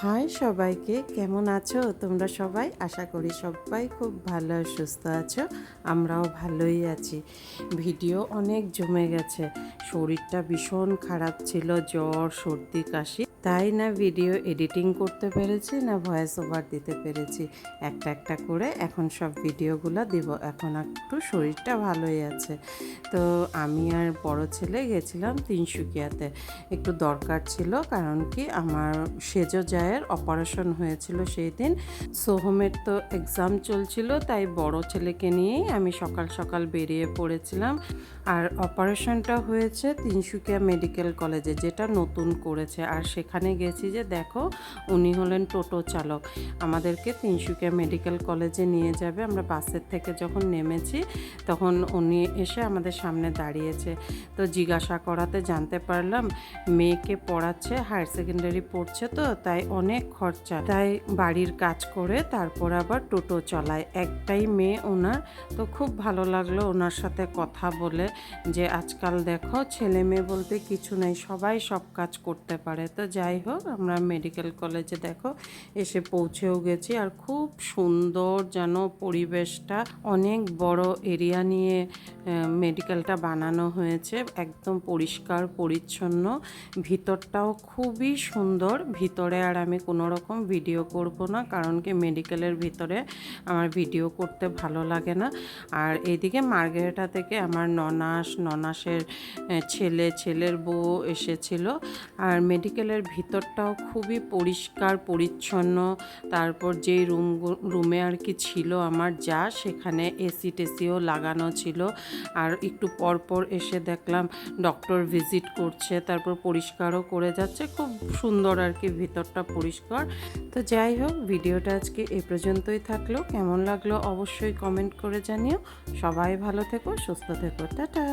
High সবাইকে, কেমন আছো তোমরা সবাই? আশা করি সবাই খুব ভালো আর সুস্থ আছো। আমরাও ভালোই আছি। ভিডিও অনেক জমে গেছে, শরীরটা ভীষণ খারাপ ছিল, জ্বর সর্দি কাশি, তাই না ভিডিও এডিটিং করতে পেরেছি না ভয়েস ওভার দিতে পেরেছি। একটা একটা করে এখন সব ভিডিওগুলো দিব। এখন একটু শরীরটা ভালোই আছে। তো আমি আর বড় ছেলে গেছিলাম তিনসুকিয়াতে, একটু দরকার ছিল, কারণ কি আমার সেজ জায়ের অপারেশন হয়েছিল সেই দিন। সোহমের তো এক্সাম চলছিল, তাই বড় ছেলেকে নিয়েই আমি সকাল সকাল বেরিয়ে পড়েছিলাম। আর অপারেশনটা হয়েছে তিনসুকিয়া মেডিকেল কলেজে, যেটা নতুন করেছে। আর সেখানে গেছি যে দেখো, উনি হলেন টোটো চালক, আমাদেরকে তিনসুকিয়া মেডিকেল কলেজে নিয়ে যাবে। আমরা বাসের থেকে যখন নেমেছি তখন উনি এসে আমাদের সামনে দাঁড়িয়েছে। তো জিজ্ঞাসা করাতে জানতে পারলাম মেয়েকে পড়াচ্ছে, হায়ার সেকেন্ডারি পড়ছে, তো তাই অনেক খরচা, তাই বাড়ির কাজ করে তারপর আবার টোটো চালায়। একটাই মেয়ে ওনার। তো খুব ভালো লাগলো ওনার সাথে কথা বলে, যে আজকাল দেখো ছেলে মেয়ে বলতে কিছু নেই, সবাই সব কাজ করতে পারে। তো যাই হোক, আমরা মেডিকেল কলেজে দেখো এসে পৌঁছেও গেছি। আর খুব সুন্দর যেন পরিবেশটা, অনেক বড় এরিয়া নিয়ে মেডিকেলটা বানানো হয়েছে, একদম পরিষ্কার পরিচ্ছন্ন। ভিতরটাও খুবই সুন্দর। ভিতরে আর আমি কোনো রকম ভিডিও করব না, কারণ কি মেডিকেলের ভিতরে আমার ভিডিও করতে ভালো লাগে না। আর এইদিকে মার্গেরিটা থেকে আমার ননাসের ছেলে, ছেলের বউ এসেছিল। আর মেডিকেলের ভিতরটাও খুবই পরিষ্কার পরিচ্ছন্ন। তারপর যেই রুমে আর কি ছিল আমার যা, সেখানে এসি টেসিও লাগানো ছিল। আর একটু পরপর এসে দেখলাম ডক্টর ভিজিট করছে, তারপর পরিষ্কারও করে যাচ্ছে। খুব সুন্দর আর কি, ভিতরটা পরিষ্কার। তো যাই হোক, ভিডিওটা আজকে এ পর্যন্তই থাকলো। কেমন লাগলো অবশ্যই কমেন্ট করে জানিও। সবাই ভালো থেকো, সুস্থ থেকো, টাটা।